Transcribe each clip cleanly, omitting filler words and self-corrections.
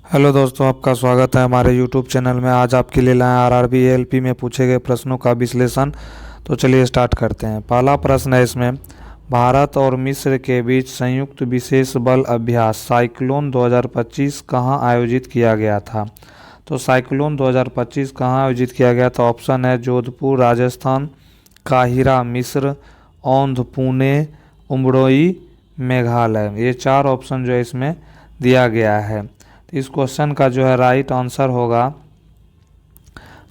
Hello दोस्तों, आपका स्वागत है हमारे यूट्यूब चैनल में। आज आपके लिए लाए आरआरबी एएलपी में पूछे गए प्रश्नों का विश्लेषण। तो चलिए स्टार्ट करते हैं। पहला प्रश्न है इसमें, भारत और मिस्र के बीच संयुक्त विशेष बल अभ्यास साइक्लोन 2025 कहाँ आयोजित किया गया था? तो साइक्लोन 2025 कहाँ आयोजित किया गया था? ऑप्शन है जोधपुर राजस्थान, काहिरा मिस्र, औंध पुणे, उमरोई मेघालय। ये चार ऑप्शन जो है इसमें दिया गया है। तो इस क्वेश्चन का जो है राइट आंसर होगा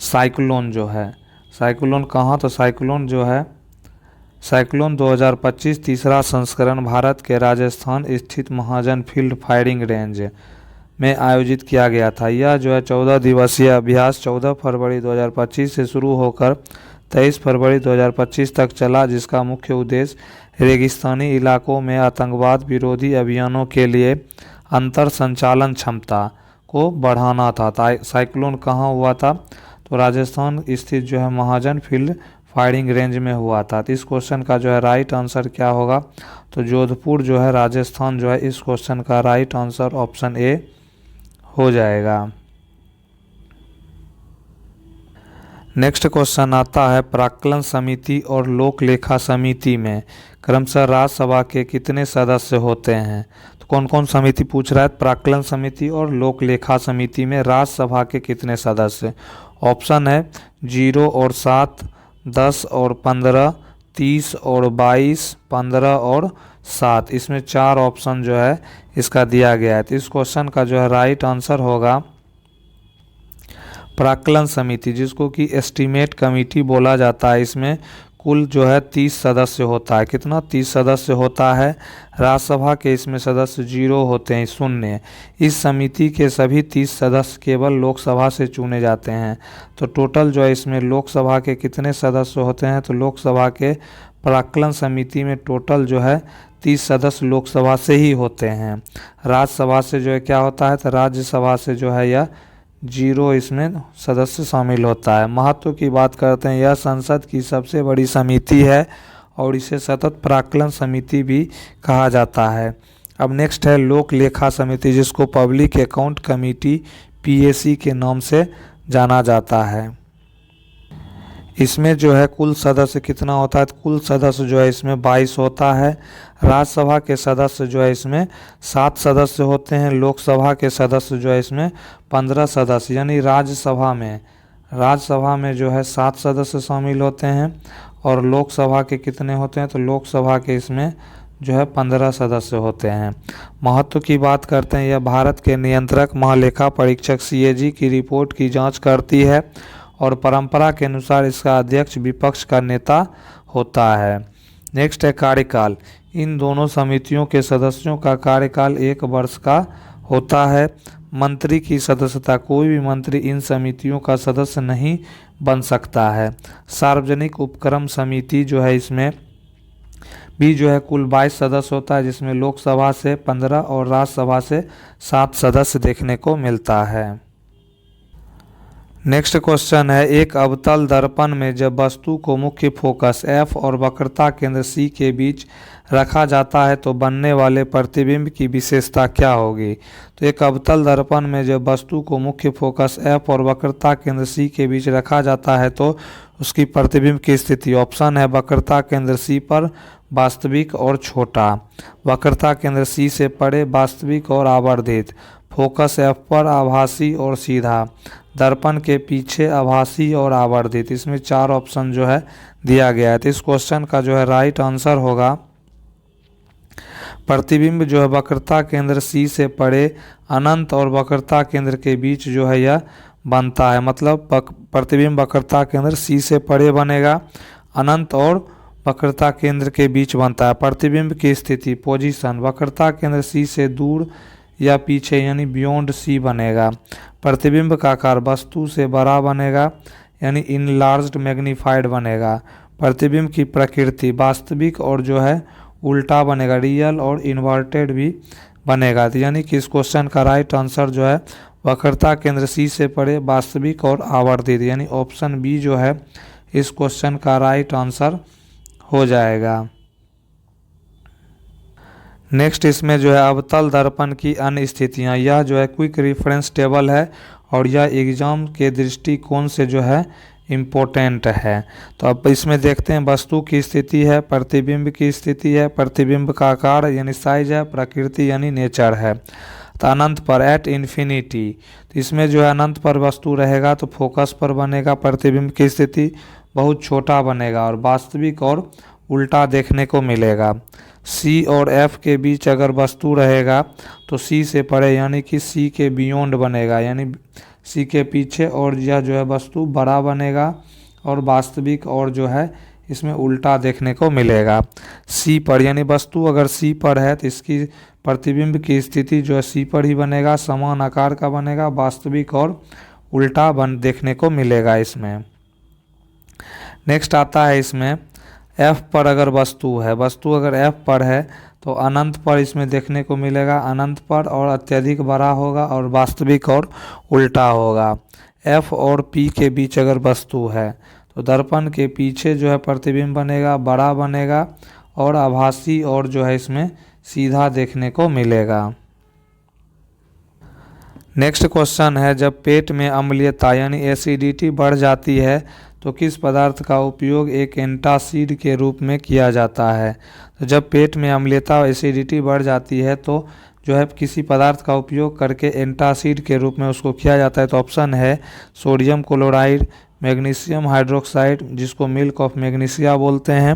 साइक्लोन। जो है साइक्लोन कहाँ, तो साइक्लोन जो है साइक्लोन 2025 तीसरा संस्करण भारत के राजस्थान स्थित महाजन फील्ड फायरिंग रेंज में आयोजित किया गया था। यह जो है 14 दिवसीय अभ्यास 14 फरवरी 2025 से शुरू होकर 23 फरवरी 2025 तक चला, जिसका मुख्य उद्देश्य रेगिस्तानी इलाकों में आतंकवाद विरोधी अभियानों के लिए अंतर संचालन क्षमता को बढ़ाना था। साइक्लोन कहाँ हुआ था? तो राजस्थान स्थित जो है महाजन फील्ड फायरिंग रेंज में हुआ था। तो इस क्वेश्चन का जो है राइट आंसर क्या होगा? तो जोधपुर जो है राजस्थान जो है इस क्वेश्चन का राइट आंसर ऑप्शन ए हो जाएगा। नेक्स्ट क्वेश्चन आता है, प्राक्कलन समिति और लोक लेखा समिति में क्रमशः राज्यसभा के कितने सदस्य होते हैं? तो कौन कौन समिति पूछ रहा है? प्राक्कलन समिति और लोक लेखा समिति में राज्यसभा के कितने सदस्य? ऑप्शन है 0 और 7, 10 और 15, 30 और 22, 15 और 7। इसमें चार ऑप्शन जो है इसका दिया गया है। तो इस क्वेश्चन का जो है राइट आंसर होगा प्राक्कलन समिति, जिसको कि एस्टीमेट कमेटी बोला जाता है। इसमें कुल जो है 30 सदस्य होता है। कितना? 30 सदस्य होता है। राज्यसभा के इसमें सदस्य 0 होते हैं, शून्य। इस समिति के सभी 30 सदस्य केवल लोकसभा से चुने जाते हैं। तो टोटल जो है इसमें लोकसभा के कितने सदस्य होते हैं? तो लोकसभा के प्राक्कलन समिति में टोटल जो है 30 सदस्य लोकसभा से ही होते हैं। राज्यसभा से जो है क्या होता है? तो राज्यसभा से जो है यह 0 इसमें सदस्य शामिल होता है। महत्व की बात करते हैं, यह संसद की सबसे बड़ी समिति है और इसे सतत प्राक्कलन समिति भी कहा जाता है। अब नेक्स्ट है लोक लेखा समिति, जिसको पब्लिक अकाउंट कमेटी पीएसी के नाम से जाना जाता है। इसमें जो है कुल सदस्य कितना होता है? कुल सदस्य जो है इसमें 22 होता है। राज्यसभा के सदस्य जो है इसमें 7 सदस्य होते हैं। लोकसभा के सदस्य जो है इसमें 15 सदस्य, यानी राज्यसभा में जो है 7 सदस्य शामिल होते हैं। और लोकसभा के कितने होते हैं? तो लोकसभा के इसमें जो है 15 सदस्य होते हैं। महत्व की बात करते हैं, यह भारत के नियंत्रक महालेखा परीक्षक सीएजी की रिपोर्ट की जांच करती है और परंपरा के अनुसार इसका अध्यक्ष विपक्ष का नेता होता है। नेक्स्ट है कार्यकाल। इन दोनों समितियों के सदस्यों का कार्यकाल 1 वर्ष का होता है। मंत्री की सदस्यता, कोई भी मंत्री इन समितियों का सदस्य नहीं बन सकता है। सार्वजनिक उपक्रम समिति जो है इसमें भी जो है कुल 22 सदस्य होता है, जिसमें लोकसभा से 15 और राज्यसभा से 7 सदस्य देखने को मिलता है। नेक्स्ट क्वेश्चन है, एक अवतल दर्पण में जब वस्तु को मुख्य फोकस F और वक्रता केंद्र C के बीच रखा जाता है तो बनने वाले प्रतिबिंब की विशेषता क्या होगी? तो एक अवतल दर्पण में जब वस्तु को मुख्य फोकस F और वक्रता केंद्र C के बीच रखा जाता है तो उसकी प्रतिबिंब की स्थिति। ऑप्शन है वक्रता केंद्र C पर वास्तविक और छोटा, वक्रता केंद्र C से परे वास्तविक और आवर्धित, फोकस F पर आभासी और सीधा, दर्पण के पीछे आभासी और आवर्धित। इसमें 4 ऑप्शन जो है दिया गया है। तो इस क्वेश्चन का जो है राइट आंसर होगा प्रतिबिंब जो है वक्रता केंद्र C से परे अनंत और वक्रता केंद्र के बीच जो है यह बनता है। मतलब प्रतिबिंब वक्रता केंद्र C से परे बनेगा, अनंत और वक्रता केंद्र के बीच बनता है। प्रतिबिंब की स्थिति पोजीशन वक्रता केंद्र C से दूर या पीछे, यानी बियॉन्ड C बनेगा। प्रतिबिंब का आकार वस्तु से बड़ा बनेगा, यानी इनलार्ज्ड मैग्नीफाइड बनेगा। प्रतिबिंब की प्रकृति वास्तविक और जो है उल्टा बनेगा, रियल और इन्वर्टेड भी बनेगा। तो यानी कि इस क्वेश्चन का राइट आंसर जो है वक्रता केंद्र C से परे वास्तविक और आवर्धित, यानी ऑप्शन बी जो है इस क्वेश्चन का राइट आंसर हो जाएगा। नेक्स्ट इसमें जो है अवतल दर्पण की अन्य स्थितियाँ, यह जो है क्विक रेफरेंस टेबल है और यह एग्जाम के दृष्टिकोण से जो है इम्पोर्टेंट है। तो अब इसमें देखते हैं वस्तु की स्थिति है, प्रतिबिंब की स्थिति है, प्रतिबिंब का आकार यानी साइज है, प्रकृति यानी नेचर है। तो अनंत पर एट इन्फिनिटी, तो इसमें जो है अनंत पर वस्तु रहेगा तो फोकस पर बनेगा, प्रतिबिंब की स्थिति बहुत छोटा बनेगा और वास्तविक और उल्टा देखने को मिलेगा। सी और एफ के बीच अगर वस्तु रहेगा तो सी से परे यानी कि सी के बियॉन्ड बनेगा, यानी सी के पीछे, और यह जो है वस्तु बड़ा बनेगा और वास्तविक और जो है इसमें उल्टा देखने को मिलेगा। सी पर यानी वस्तु अगर सी पर है तो इसकी प्रतिबिंब की स्थिति जो है सी पर ही बनेगा, समान आकार का बनेगा, वास्तविक और उल्टा देखने को मिलेगा इसमें। नेक्स्ट आता है इसमें एफ पर अगर वस्तु है, वस्तु अगर एफ पर है तो अनंत पर इसमें देखने को मिलेगा, अनंत पर और अत्यधिक बड़ा होगा और वास्तविक और उल्टा होगा। एफ और पी के बीच अगर वस्तु है तो दर्पण के पीछे जो है प्रतिबिंब बनेगा, बड़ा बनेगा और आभासी और जो है इसमें सीधा देखने को मिलेगा। नेक्स्ट क्वेश्चन है जब पेट में अम्लीयता यानी एसिडिटी बढ़ जाती है तो किस पदार्थ का उपयोग एक एंटासिड के रूप में किया जाता है। तो जब पेट में अम्लीयता और एसिडिटी बढ़ जाती है तो जो है किसी पदार्थ का उपयोग करके एंटासिड के रूप में उसको किया जाता है। तो ऑप्शन है सोडियम क्लोराइड, मैग्नीशियम हाइड्रोक्साइड जिसको मिल्क ऑफ मैग्नीशिया बोलते हैं,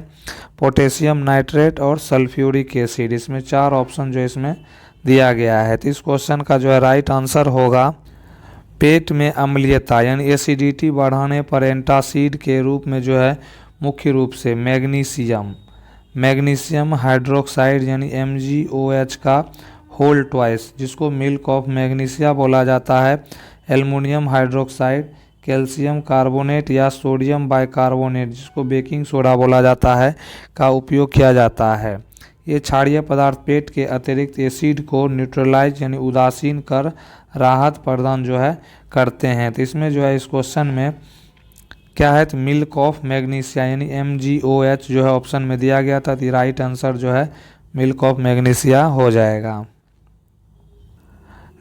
पोटेशियम नाइट्रेट और सल्फ्यूरिक एसिड। इसमें 4 ऑप्शन जो इसमें दिया गया है। तो इस क्वेश्चन का जो है राइट आंसर होगा पेट में अम्लीयता यानी एसिडिटी बढ़ाने पर एंटासिड के रूप में जो है मुख्य रूप से मैग्नीशियम हाइड्रोक्साइड यानी MgOH का होल ट्वाइस जिसको मिल्क ऑफ मैग्नीशिया बोला जाता है, एल्युमिनियम हाइड्रोक्साइड, कैल्शियम कार्बोनेट या सोडियम बाइकार्बोनेट जिसको बेकिंग सोडा बोला जाता है का उपयोग किया जाता है। ये क्षारीय पदार्थ पेट के अतिरिक्त एसिड को न्यूट्रलाइज यानी उदासीन कर राहत प्रदान जो है करते हैं। तो इसमें जो है इस क्वेश्चन में क्या है तो मिल्क ऑफ मैग्नीशिया यानी MgOH जो है ऑप्शन में दिया गया था। तो राइट आंसर जो है मिल्क ऑफ मैग्नीशिया हो जाएगा।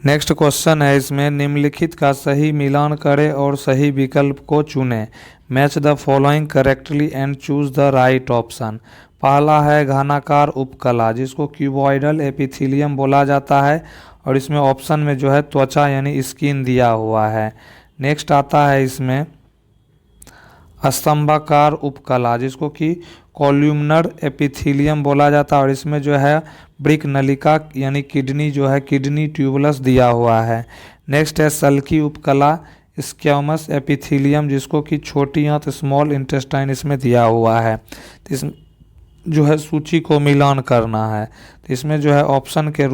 नेक्स्ट क्वेश्चन है इसमें निम्नलिखित का सही मिलान करें और सही विकल्प को चुनें। Match the following correctly and choose the right option. पहला है घनाकार उपकला जिसको क्यूबॉइडल एपिथेलियम बोला जाता है और इसमें ऑप्शन में जो है त्वचा यानी स्किन दिया हुआ है। नेक्स्ट आता है इसमें स्तंभाकार उपकला जिसको कि कॉल्यूमनर एपिथेलियम बोला जाता है और इसमें जो है ब्रिक नलिका यानी किडनी जो है किडनी ट्यूबुलस दिया हुआ है। नेक्स्ट है सल्की उपकला स्क्वैमस एपिथेलियम जिसको कि छोटी आंत स्मॉल इंटेस्टाइन इसमें दिया हुआ है। तो इस जो है सूची को मिलान करना है। तो इसमें जो है ऑप्शन के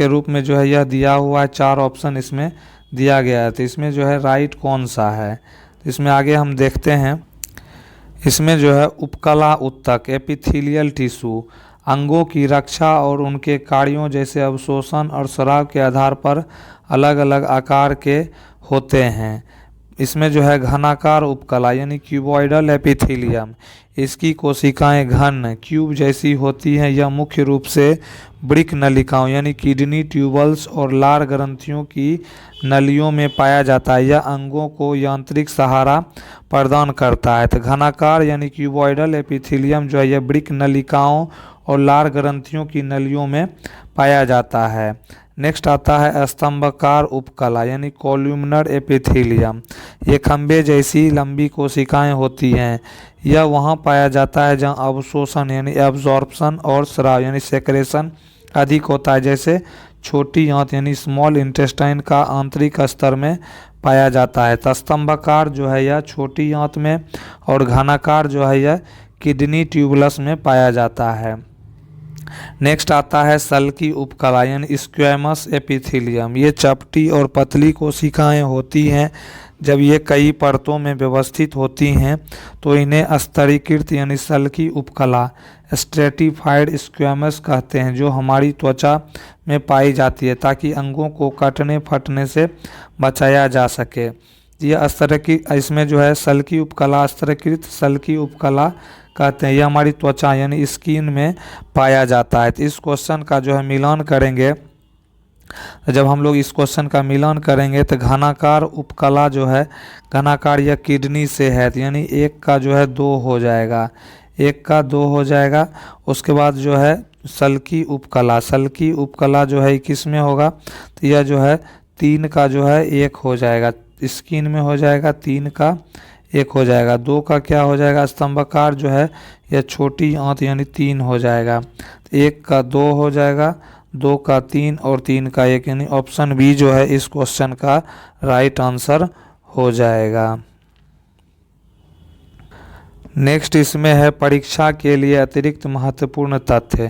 रूप में जो है यह दिया हुआ है, 4 ऑप्शन इसमें दिया गया है। तो इसमें जो है राइट कौन सा है तो इसमें आगे हम देखते हैं। इसमें जो है उपकला उत्तक एपिथेलियल टिश्यू अंगों की रक्षा और उनके कार्यों जैसे अवशोषण और स्राव के आधार पर अलग अलग आकार के होते हैं। इसमें जो है घनाकार उपकला यानी क्यूबॉइडल एपिथेलियम, इसकी कोशिकाएं घन क्यूब जैसी होती हैं। यह मुख्य रूप से ब्रिक नलिकाओं यानी किडनी ट्यूबल्स और लार ग्रंथियों की नलियों में पाया जाता है। यह अंगों को यांत्रिक सहारा प्रदान करता है। तो घनाकार यानी क्यूबॉइडल एपिथेलियम जो है यह ब्रिक नलिकाओं और लार ग्रंथियों की नलियों में पाया जाता है। नेक्स्ट आता है स्तंभाकार उपकला यानी कॉल्यूमनर एपिथेलियम, ये खंभे जैसी लंबी कोशिकाएं होती हैं। यह वहाँ पाया जाता है जहाँ अवशोषण यानी एब्जॉर्प्शन और स्राव यानी सेक्रेशन अधिक होता है, जैसे छोटी आंत यानी स्मॉल इंटेस्टाइन का आंतरिक स्तर में पाया जाता है। तो स्तंभाकार जो है यह छोटी आंत में और घनाकार जो है यह किडनी ट्यूबुलस में पाया जाता है। नेक्स्ट आता है सल्की उपकला यानी स्क्वैमस एपिथेलियम, ये चपटी और पतली कोशिकाएं होती हैं। जब ये कई परतों में व्यवस्थित होती हैं तो इन्हें स्तरीकृत यानी सल्की उपकला स्ट्रेटिफाइड स्क्वैमस कहते हैं, जो हमारी त्वचा में पाई जाती है ताकि अंगों को कटने फटने से बचाया जा सके। यह स्तरीकृत इसमें जो है सल्की उपकला स्तरीकृत सल्की उपकला कहते हैं। यह हमारी त्वचा यानी स्किन में पाया जाता है। तो इस क्वेश्चन का जो है मिलान करेंगे, जब हम लोग इस क्वेश्चन का मिलान करेंगे तो घनाकार उपकला जो है, घनाकार या किडनी से है, तो यानी एक का जो है 2 हो जाएगा, एक का 2 हो जाएगा। उसके बाद जो है सल्की उपकला, सल्की उपकला जो है किस में होगा, तो यह जो है 3 का जो है 1 हो जाएगा, स्किन में हो जाएगा, 3 का 1 हो जाएगा। 2 का क्या हो जाएगा, स्तंभाकार जो है यह छोटी आंत यानी 3 हो जाएगा। 1 का 2 हो जाएगा, 2 का 3 और 3 का 1, यानी ऑप्शन बी जो है इस क्वेश्चन का राइट आंसर हो जाएगा। नेक्स्ट इसमें है परीक्षा के लिए अतिरिक्त महत्वपूर्ण तथ्य।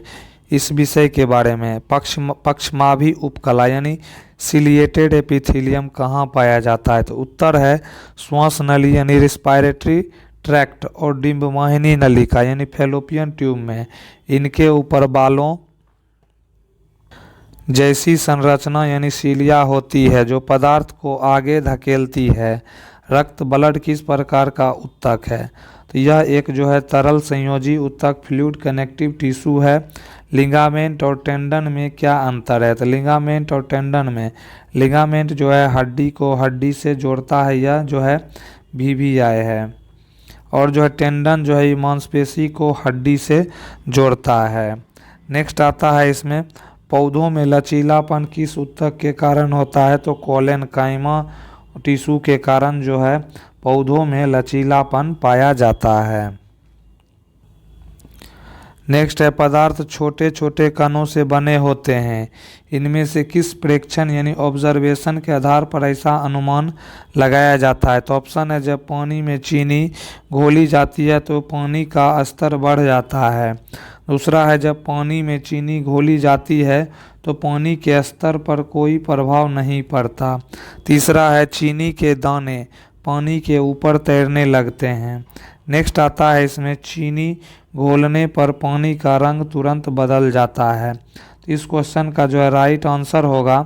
इस विषय के बारे में पक्षमाभी उपकला यानी सिलिएटेड एपिथेलियम कहाँ पाया जाता है, तो उत्तर है श्वास नली यानी रिस्पायरेटरी ट्रैक्ट और डिंबवाहिनी नलिका यानी फैलोपियन ट्यूब में। इनके ऊपर बालों जैसी संरचना यानी सीलिया होती है जो पदार्थ को आगे धकेलती है। रक्त ब्लड किस प्रकार का उत्तक है, तो यह एक जो है तरल संयोजी उत्तक फ्लूइड कनेक्टिव टिश्यू है। लिगामेंट और टेंडन में क्या अंतर है, तो लिगामेंट और टेंडन में, लिगामेंट जो है हड्डी को हड्डी से जोड़ता है, यह जो है वीवीआई है, और जो है टेंडन जो है मांसपेशी को हड्डी से जोड़ता है। नेक्स्ट आता है इसमें पौधों में लचीलापन किस उत्तक के कारण होता है, तो कोलेनकाइमा टिश्यू के कारण जो है पौधों में लचीलापन पाया जाता है। नेक्स्ट है पदार्थ छोटे छोटे कणों से बने होते हैं, इनमें से किस प्रेक्षण यानी ऑब्जर्वेशन के आधार पर ऐसा अनुमान लगाया जाता है, तो ऑप्शन है जब पानी में चीनी घोली जाती है तो पानी का स्तर बढ़ जाता है। दूसरा है जब पानी में चीनी घोली जाती है तो पानी के स्तर पर कोई प्रभाव नहीं पड़ता। तीसरा है चीनी के दाने पानी के ऊपर तैरने लगते हैं। नेक्स्ट आता है इसमें चीनी घोलने पर पानी का रंग तुरंत बदल जाता है। तो इस क्वेश्चन का जो है राइट आंसर होगा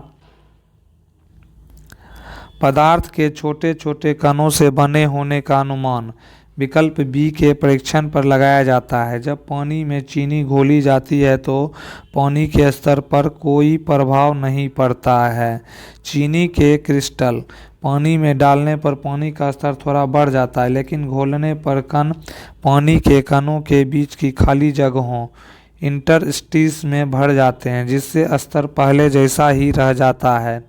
पदार्थ के छोटे छोटे कणों से बने होने का अनुमान विकल्प बी के परीक्षण पर लगाया जाता है। जब पानी में चीनी घोली जाती है तो पानी के स्तर पर कोई प्रभाव नहीं पड़ता है। चीनी के क्रिस्टल पानी में डालने पर पानी का स्तर थोड़ा बढ़ जाता है, लेकिन घोलने पर कण पानी के कणों के बीच की खाली जगहों इंटरस्टिस में भर जाते हैं, जिससे स्तर पहले जैसा ही रह जाता है।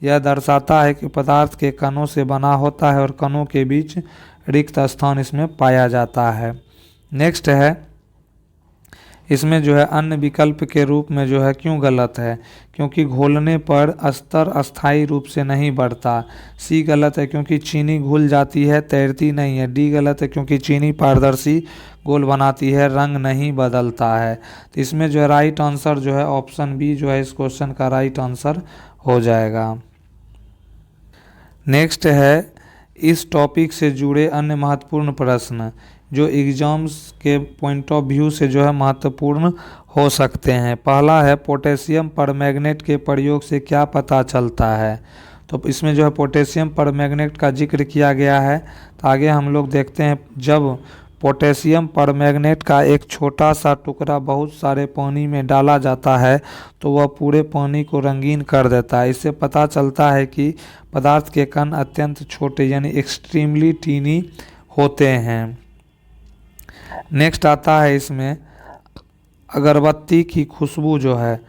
यह दर्शाता है कि पदार्थ के कणों से बना होता है और कणों के बीच रिक्त स्थान इसमें पाया जाता है। नेक्स्ट है इसमें जो है अन्य विकल्प के रूप में जो है क्यों गलत है, क्योंकि घोलने पर स्तर अस्थायी रूप से नहीं बढ़ता। सी गलत है क्योंकि चीनी घुल जाती है तैरती नहीं है। डी गलत है क्योंकि चीनी पारदर्शी गोल बनाती है रंग नहीं बदलता है। तो इसमें जो है राइट आंसर जो है ऑप्शन बी जो है इस क्वेश्चन का राइट आंसर हो जाएगा। नेक्स्ट है इस टॉपिक से जुड़े अन्य महत्वपूर्ण प्रश्न जो एग्जाम्स के पॉइंट ऑफ व्यू से जो है महत्वपूर्ण हो सकते हैं। पहला है पोटेशियम परमैंगनेट के प्रयोग से क्या पता चलता है, तो इसमें जो है पोटेशियम परमैंगनेट का जिक्र किया गया है। तो आगे हम लोग देखते हैं जब पोटेशियम परमैंगनेट का एक छोटा सा टुकड़ा बहुत सारे पानी में डाला जाता है तो वह पूरे पानी को रंगीन कर देता है। इससे पता चलता है कि पदार्थ के कण अत्यंत छोटे यानी एक्सट्रीमली टीनी होते हैं। नेक्स्ट आता है इसमें अगरबत्ती की खुशबू जो है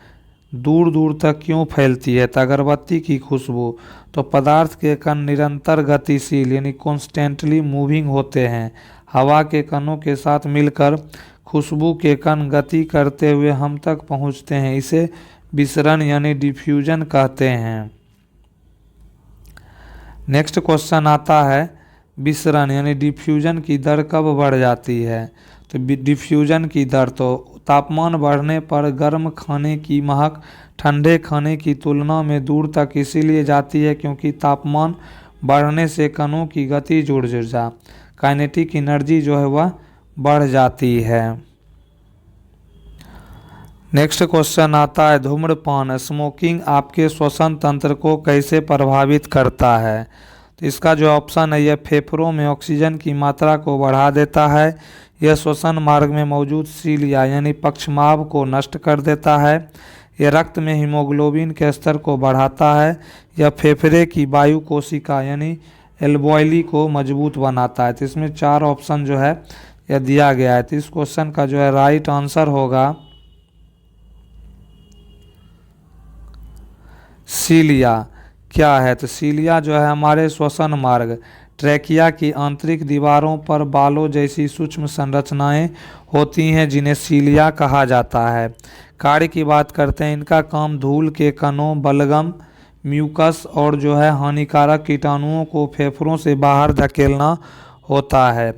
दूर दूर तक क्यों फैलती है, तो अगरबत्ती की खुशबू तो पदार्थ के कण निरंतर गतिशील यानी कॉन्स्टेंटली मूविंग होते हैं। हवा के कणों के साथ मिलकर खुशबू के कण गति करते हुए हम तक पहुंचते हैं, इसे विसरण यानी डिफ्यूजन कहते हैं। नेक्स्ट क्वेश्चन आता है विसरण यानी डिफ्यूजन की दर कब बढ़ जाती है, तो डिफ्यूजन की दर तो तापमान बढ़ने पर गर्म खाने की महक ठंडे खाने की तुलना में दूर तक इसीलिए जाती है क्योंकि तापमान बढ़ने से कणों की गतिज ऊर्जा काइनेटिक एनर्जी जो है वह बढ़ जाती है। नेक्स्ट क्वेश्चन आता है धूम्रपान स्मोकिंग आपके श्वसन तंत्र को कैसे प्रभावित करता है, तो इसका जो ऑप्शन है यह फेफड़ों में ऑक्सीजन की मात्रा को बढ़ा देता है, यह श्वसन मार्ग में मौजूद सीलिया यानी पक्षमाभ को नष्ट कर देता है। यह रक्त में हीमोग्लोबिन के स्तर को बढ़ाता है। यह फेफड़े की वायु कोशिका यानी एल्वेओली को मजबूत बनाता है। तो इसमें 4 ऑप्शन जो है यह दिया गया है। तो इस क्वेश्चन का जो है राइट आंसर होगा सीलिया। क्या है? तो सीलिया जो है हमारे श्वसन मार्ग ट्रैकिया की आंतरिक दीवारों पर बालों जैसी सूक्ष्म संरचनाएं होती हैं जिन्हें सीलिया कहा जाता है। कार्य की बात करते हैं, इनका काम धूल के कणों, बलगम, म्यूकस और जो है हानिकारक कीटाणुओं को फेफड़ों से बाहर धकेलना होता है।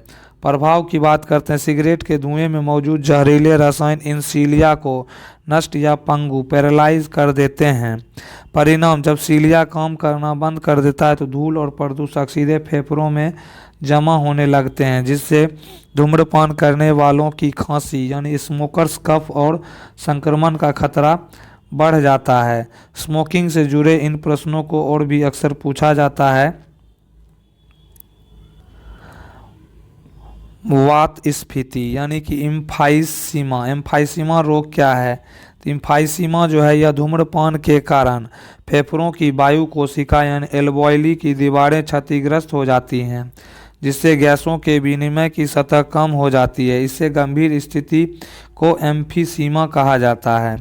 प्रभाव की बात करते हैं, सिगरेट के धुएं में मौजूद जहरीले रसायन इन सीलिया को नष्ट या पंगु पैरालाइज कर देते हैं। परिणाम, जब सीलिया काम करना बंद कर देता है तो धूल और प्रदूषक सीधे फेफड़ों में जमा होने लगते हैं, जिससे धूम्रपान करने वालों की खांसी यानी स्मोकर्स कफ और संक्रमण का खतरा बढ़ जाता है। स्मोकिंग से जुड़े इन प्रश्नों को और भी अक्सर पूछा जाता है। वात स्फीति यानी कि एम्फाइसीमा। एम्फाइसीमा रोग क्या है? तो एम्फाइसीमा जो है यह धूम्रपान के कारण फेफड़ों की वायु कोशिका यानी एल्वेओली की दीवारें क्षतिग्रस्त हो जाती हैं, जिससे गैसों के विनिमय की सतह कम हो जाती है। इससे गंभीर स्थिति को एम्फीसीमा कहा जाता है।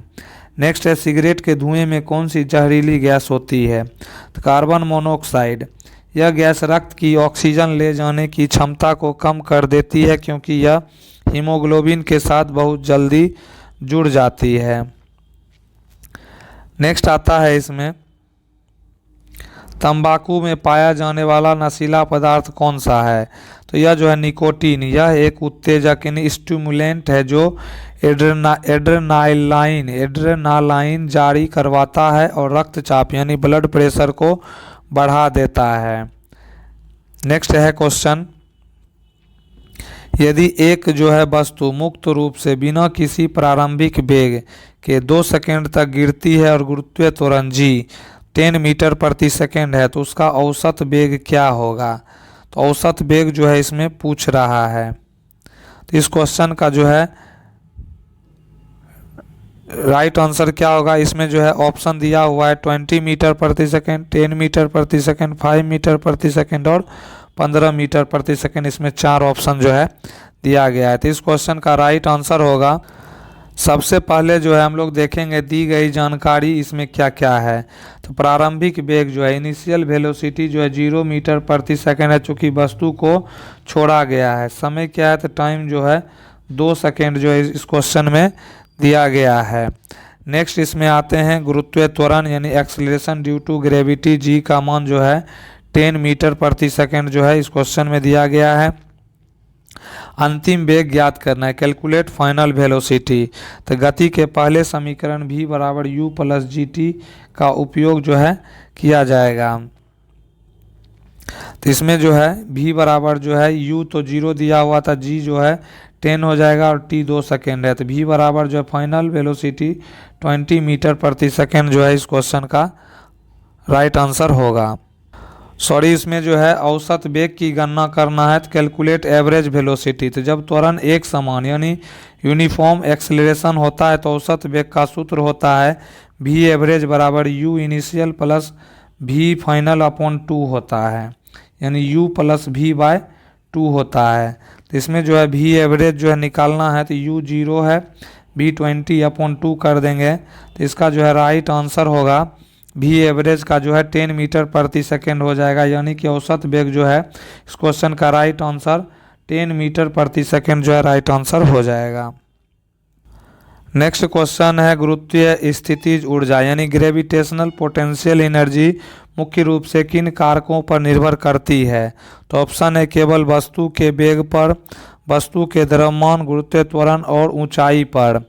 नेक्स्ट है, सिगरेट के धुएं में कौन सी जहरीली गैस होती है? तो कार्बन मोनोऑक्साइड। यह गैस रक्त की ऑक्सीजन ले जाने की क्षमता को कम कर देती है, क्योंकि यह हीमोग्लोबिन के साथ बहुत जल्दी जुड़ जाती है। नेक्स्ट आता है इसमें, तंबाकू में पाया जाने वाला नशीला पदार्थ कौन सा है? तो यह जो है निकोटीन। यह एक उत्तेजक यानी स्टिमुलेंट है जो एड्रेनालाइन जारी करवाता है और रक्तचाप यानी ब्लड प्रेशर को बढ़ा देता है। नेक्स्ट है क्वेश्चन, यदि एक जो है वस्तु मुक्त रूप से बिना किसी प्रारंभिक वेग के 2 सेकंड तक गिरती है और गुरुत्वीय त्वरण g 10 मीटर प्रति सेकंड है, तो उसका औसत वेग क्या होगा? तो औसत वेग जो है इसमें पूछ रहा है। तो इस क्वेश्चन का जो है राइट आंसर क्या होगा? इसमें जो है ऑप्शन दिया हुआ है 20 मीटर प्रति सेकंड, 10 मीटर प्रति सेकंड, 5 मीटर प्रति सेकंड और 15 मीटर प्रति सेकंड। इसमें 4 ऑप्शन जो है दिया गया है। तो इस क्वेश्चन का राइट आंसर होगा, सबसे पहले जो है हम लोग देखेंगे दी गई जानकारी इसमें क्या क्या है। तो प्रारंभिक वेग जो है इनिशियल वेलोसिटी जो है 0 मीटर प्रति सेकंड है, चूँकि वस्तु को छोड़ा गया है। समय क्या है? तो टाइम जो है 2 सेकंड जो है इस क्वेश्चन में दिया गया है। नेक्स्ट इसमें आते हैं गुरुत्वीय त्वरण यानी acceleration due to gravity g का मान जो है 10 मीटर प्रति सेकंड जो है इस क्वेश्चन में दिया गया है। अंतिम वेग ज्ञात करना है, कैलकुलेट फाइनल वेलोसिटी। तो गति के पहले समीकरण v बराबर u प्लस gt का उपयोग जो है किया जाएगा। तो इसमें जो है v बराबर जो है u तो 0 दिया हुआ था, g जो है 10 हो जाएगा और t 2 सेकेंड है। तो v बराबर जो है फाइनल वेलोसिटी 20 मीटर प्रति सेकेंड जो है इस क्वेश्चन का राइट आंसर होगा। सॉरी, इसमें जो है औसत वेग की गणना करना है, तो कैलकुलेट एवरेज वेलोसिटी। तो जब त्वरण एक समान यानी यूनिफॉर्म एक्सेलरेशन होता है तो औसत वेग का सूत्र होता है v एवरेज बराबर u initial plus v final upon 2 होता है, यानी u प्लस v बाय 2 होता है। तो इसमें जो है v एवरेज जो है निकालना है, तो u 0 है, v 20 अपॉन 2 कर देंगे। तो इसका जो है राइट आंसर होगा v एवरेज का जो है 10 मीटर प्रति सेकेंड हो जाएगा, यानी कि औसत वेग जो है इस क्वेश्चन का राइट आंसर 10 मीटर प्रति सेकेंड जो है राइट आंसर हो जाएगा। नेक्स्ट क्वेश्चन है गुरुत्वीय स्थितिज ऊर्जा यानी ग्रेविटेशनल पोटेंशियल एनर्जी मुख्य रूप से किन कारकों पर निर्भर करती है? तो ऑप्शन है केवल वस्तु के वेग पर, वस्तु के द्रव्यमान, गुरुत्वीय त्वरण और ऊंचाई पर,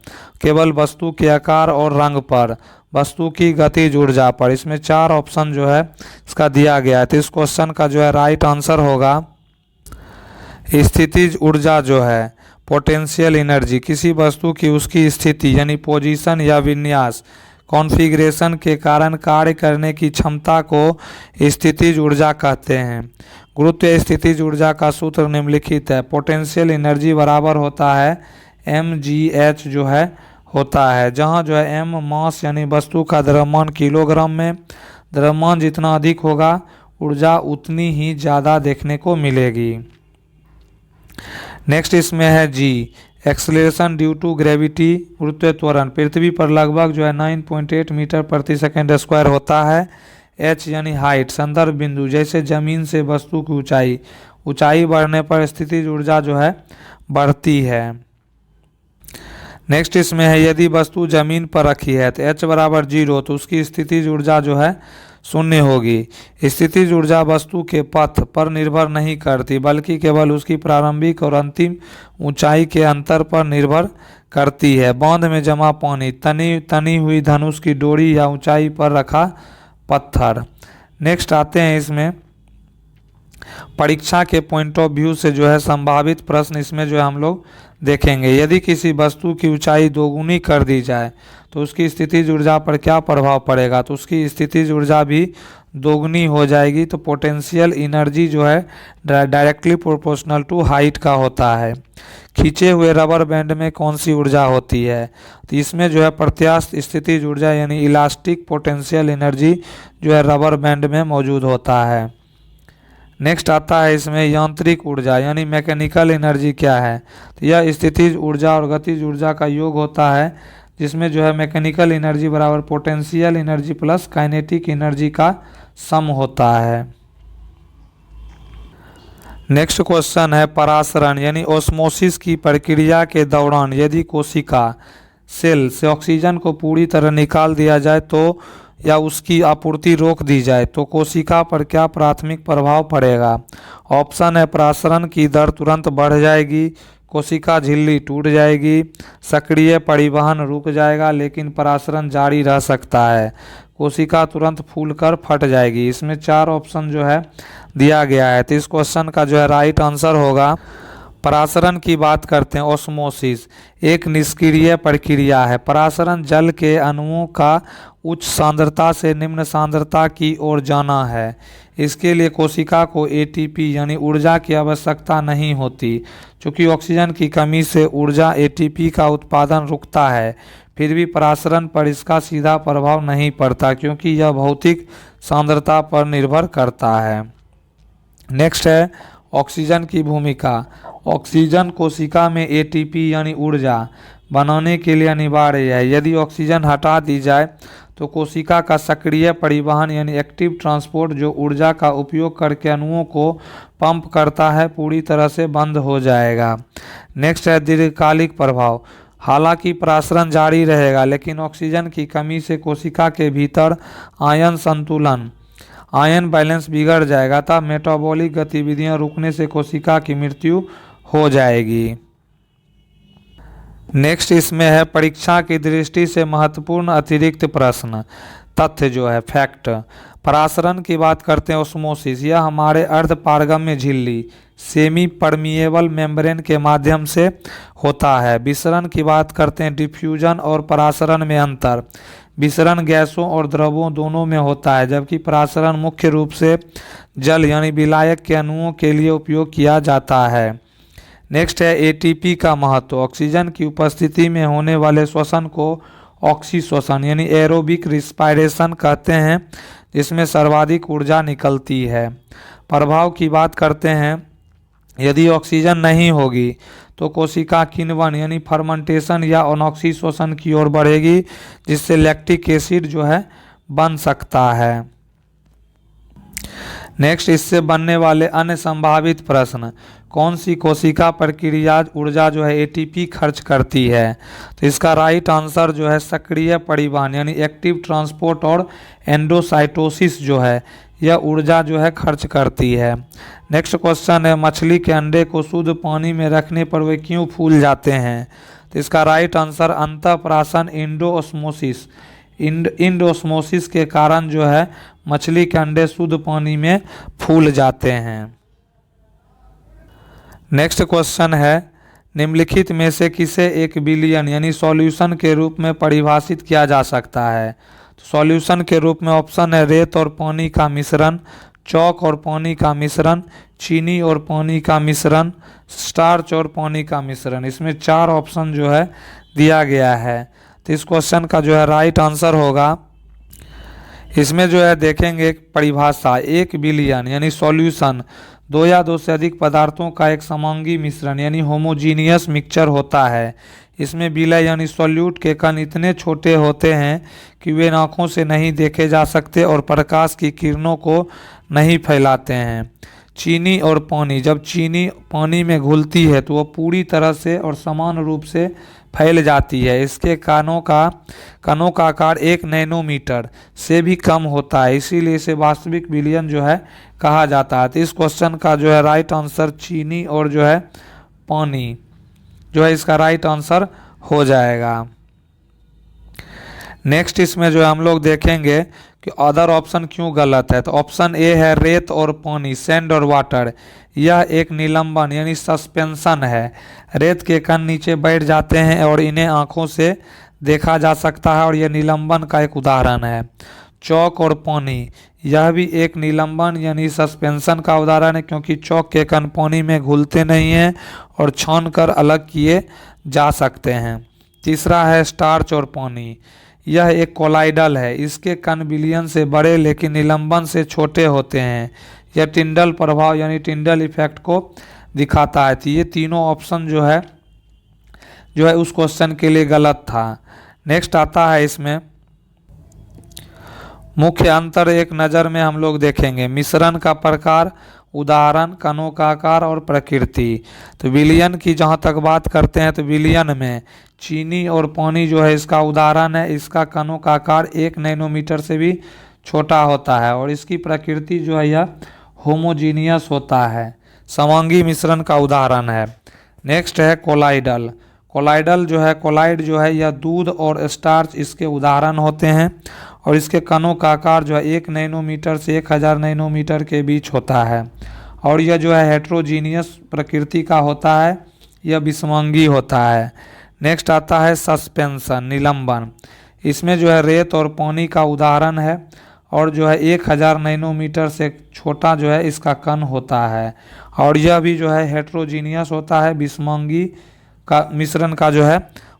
केवल वस्तु के आकार और रंग पर, वस्तु की गतिज ऊर्जा पर। इसमें 4 ऑप्शन जो है इसका दिया गया है। तो इस क्वेश्चन का जो है राइट आंसर होगा स्थितिज ऊर्जा जो है पोटेंशियल एनर्जी किसी वस्तु की उसकी स्थिति यानी पोजीशन या विन्यास कॉन्फ़िगरेशन के कारण कार्य करने की क्षमता को स्थितिज ऊर्जा कहते हैं। गुरुत्व स्थितिज ऊर्जा का सूत्र निम्नलिखित है। पोटेंशियल एनर्जी बराबर होता है mgh जो है होता है, जहाँ जो है m मास यानी वस्तु का द्रव्यमान किलोग्राम में, द्रव्यमान जितना अधिक होगा ऊर्जा उतनी ही ज़्यादा देखने को मिलेगी। नेक्स्ट इसमें है g, acceleration due to gravity, गुरुत्व त्वरण पृथ्वी पर लगभग जो है 9.8 मीटर प्रति सेकंड स्क्वायर होता है। h यानी हाइट, संदर्भ बिंदु, जैसे जमीन से वस्तु की ऊंचाई, ऊंचाई बढ़ने पर स्थितिज ऊर्जा जो है बढ़ती है। नेक्स्ट इसमें है यदि वस्तु जमीन पर रखी है तो h बराबर 0 तो उसकी स्थितिज ऊर्जा जो है शून्य होगी। स्थितिज ऊर्जा वस्तु के पथ पर निर्भर नहीं करती बल्कि केवल उसकी प्रारंभिक और अंतिम ऊंचाई के अंतर पर निर्भर करती है। बांध में जमा पानी, तनी हुई धनुष की डोरी या ऊंचाई पर रखा पत्थर। नेक्स्ट आते हैं इसमें परीक्षा के पॉइंट ऑफ व्यू से जो है संभावित प्रश्न इसमें जो है हम लोग देखेंगे। यदि किसी वस्तु की ऊंचाई दोगुनी कर दी जाए तो उसकी स्थितिज ऊर्जा पर क्या प्रभाव पड़ेगा, तो उसकी स्थितिज ऊर्जा भी दोगुनी हो जाएगी। तो पोटेंशियल एनर्जी जो है डायरेक्टली प्रोपोर्शनल टू हाइट का होता है। खींचे हुए रबर बैंड में कौन सी ऊर्जा होती है, तो इसमें जो है प्रत्यास्थ स्थितिज ऊर्जा यानी इलास्टिक पोटेंशियल एनर्जी जो है रबर बैंड में मौजूद होता है। नेक्स्ट आता है इसमें यांत्रिक ऊर्जा यानी मैकेनिकल एनर्जी क्या है, तो यह स्थितिज ऊर्जा और गतिज ऊर्जा का योग होता है, जिसमें जो है मैकेनिकल एनर्जी बराबर potential energy plus kinetic energy का सम होता है। नेक्स्ट क्वेश्चन है परासरण यानी ओस्मोसिस की प्रक्रिया के दौरान यदि कोशिका सेल से ऑक्सीजन को पूरी तरह निकाल दिया जाए तो या उसकी आपूर्ति रोक दी जाए तो कोशिका पर क्या प्राथमिक प्रभाव पड़ेगा। ऑप्शन है परासरण की दर तुरंत बढ़ जाएगी, कोशिका झिल्ली टूट जाएगी, सक्रिय परिवहन रुक जाएगा लेकिन परासरण जारी रह सकता है, कोशिका तुरंत फूलकर फट जाएगी। इसमें 4 ऑप्शन जो है दिया गया है, तो इस क्वेश्चन का जो है राइट आंसर होगा परासरण की बात करते हैं। ओस्मोसिस एक निष्क्रिय प्रक्रिया है। परासरण जल के अणुओं का उच्च सांद्रता से निम्न सांद्रता की ओर जाना है। इसके लिए कोशिका को एटीपी यानी ऊर्जा की आवश्यकता नहीं होती। चूँकि ऑक्सीजन की कमी से ऊर्जा एटीपी का उत्पादन रुकता है, फिर भी परासरण पर इसका सीधा प्रभाव नहीं पड़ता क्योंकि यह भौतिक सांद्रता पर निर्भर करता है। नेक्स्ट है ऑक्सीजन की भूमिका। ऑक्सीजन कोशिका में एटीपी यानी ऊर्जा बनाने के लिए अनिवार्य है। यदि ऑक्सीजन हटा दी जाए तो कोशिका का सक्रिय परिवहन यानी एक्टिव ट्रांसपोर्ट जो ऊर्जा का उपयोग करके अणुओं को पंप करता है पूरी तरह से बंद हो जाएगा। नेक्स्ट है दीर्घकालिक प्रभाव। हालांकि परासरण जारी रहेगा लेकिन ऑक्सीजन की कमी से कोशिका के भीतर आयन संतुलन आयन बैलेंस बिगड़ जाएगा तथा मेटाबॉलिक गतिविधियां रुकने से कोशिका की मृत्यु हो जाएगी। नेक्स्ट इसमें है परीक्षा की दृष्टि से महत्वपूर्ण अतिरिक्त प्रश्न तथ्य जो है फैक्ट। परासरण की बात करते हैं ओस्मोसिस, यह हमारे अर्धपारगम्य झिल्ली सेमी परमिएबल मेम्ब्रेन के माध्यम से होता है। विसरण की बात करते हैं डिफ्यूजन और परासरण में अंतर। विसरण गैसों और द्रवों दोनों में होता है जबकि परासरण मुख्य रूप से जल यानी विलायक के अणुओं के लिए उपयोग किया जाता है। नेक्स्ट है एटीपी का महत्व। ऑक्सीजन की उपस्थिति में होने वाले श्वसन को ऑक्सीश्वसन यानी एरोबिक रिस्पायरेशन कहते हैं, जिसमें सर्वाधिक ऊर्जा निकलती है। प्रभाव की बात करते हैं, यदि ऑक्सीजन नहीं होगी तो कोशिका किण्वन यानी फर्मेंटेशन या अनॉक्सीश्वसन की ओर बढ़ेगी जिससे लैक्टिक एसिड जो है बन सकता है। नेक्स्ट इससे बनने वाले अन्य संभावित प्रश्न, कौन सी कोशिका प्रक्रिया ऊर्जा जो है एटीपी खर्च करती है, तो इसका राइट आंसर जो है सक्रिय परिवहन यानी एक्टिव ट्रांसपोर्ट और एंडोसाइटोसिस जो है यह ऊर्जा जो है खर्च करती है। नेक्स्ट क्वेश्चन है मछली के अंडे को शुद्ध पानी में रखने पर वे क्यों फूल जाते हैं, तो इसका राइट आंसर अंतःप्राशन इंडोऑस्मोसिस इंडोऑस्मोसिस के कारण जो है मछली के अंडे शुद्ध पानी में फूल जाते हैं। नेक्स्ट क्वेश्चन है निम्नलिखित में से किसे एक बिलियन यानी सॉल्यूशन के रूप में परिभाषित किया जा सकता है, तो सॉल्यूशन के रूप में ऑप्शन है रेत और पानी का मिश्रण, चॉक और पानी का मिश्रण, चीनी और पानी का मिश्रण, स्टार्च और पानी का मिश्रण। इसमें 4 ऑप्शन जो है दिया गया है। तो इस क्वेश्चन का जो है राइट आंसर होगा, इसमें जो है देखेंगे परिभाषा, 1 विलयन यानी सॉल्यूशन 2 या 2 से अधिक पदार्थों का एक समांगी मिश्रण यानी होमोजीनियस मिक्सचर होता है। इसमें विलय यानी सॉल्यूट के कण इतने छोटे होते हैं कि वे आँखों से नहीं देखे जा सकते और प्रकाश की किरणों को नहीं फैलाते हैं। चीनी और पानी, जब चीनी पानी में घुलती है तो वह पूरी तरह से और समान रूप से फैल जाती है। इसके कणों का आकार 1 नैनोमीटर से भी कम होता है, इसीलिए इसे वास्तविक विलयन जो है कहा जाता है। तो इस क्वेश्चन का जो है राइट आंसर चीनी और जो है पानी जो है इसका राइट आंसर हो जाएगा। नेक्स्ट इसमें जो है हम लोग देखेंगे कि अदर ऑप्शन क्यों गलत है। तो ऑप्शन ए है रेत और पानी, सैंड और वाटर। यह एक निलंबन यानी सस्पेंशन है। रेत के कण नीचे बैठ जाते हैं और इन्हें आंखों से देखा जा सकता है और यह निलंबन का एक उदाहरण है। चौक और पानी, यह भी एक निलंबन यानी सस्पेंशन का उदाहरण है, क्योंकि चौक के कण पानी में घुलते नहीं हैं और छानकर अलग किए जा सकते हैं। तीसरा है स्टार्च और पानी, यह एक कोलाइडल है। इसके कण विलयन से बड़े लेकिन निलंबन से छोटे होते हैं। यह टिंडल प्रभाव यानी टिंडल इफेक्ट को दिखाता है। तो ये तीनों ऑप्शन जो है उस क्वेश्चन के लिए गलत था। नेक्स्ट आता है इसमें मुख्य अंतर, एक नज़र में हम लोग देखेंगे मिश्रण का प्रकार, उदाहरण, कणों का आकार और प्रकृति। तो विलयन की जहाँ तक बात करते हैं तो विलयन में चीनी और पानी जो है इसका उदाहरण है। इसका कणों का आकार 1 नैनोमीटर से भी छोटा होता है और इसकी प्रकृति जो है यह होमोजीनियस होता है, समांगी मिश्रण का उदाहरण है। नेक्स्ट है कोलाइडल। कोलाइडल जो है, कोलाइड जो है यह दूध और स्टार्च इसके उदाहरण होते हैं और इसके कणों का आकार जो है 1 नैनोमीटर से 1000 नैनोमीटर के बीच होता है और यह जो है हेट्रोजीनियस प्रकृति का होता है, यह विषमांगी होता है। नेक्स्ट आता है सस्पेंशन, निलंबन। इसमें जो है रेत और पानी का उदाहरण है और जो है 1000 नैनोमीटर से छोटा जो है इसका कण होता है और यह भी जो है हेट्रोजीनियस होता है, विषमांगी का मिश्रण का जो है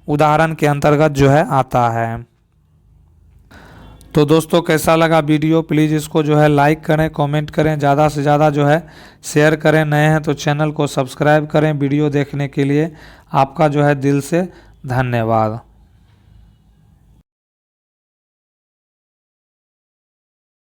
उदाहरण के अंतर्गत जो है आता है। तो दोस्तों कैसा लगा वीडियो, प्लीज़ इसको जो है लाइक करें, कमेंट करें, ज़्यादा से ज़्यादा जो है शेयर करें। नए हैं तो चैनल को सब्सक्राइब करें। वीडियो देखने के लिए आपका जो है दिल से धन्यवाद।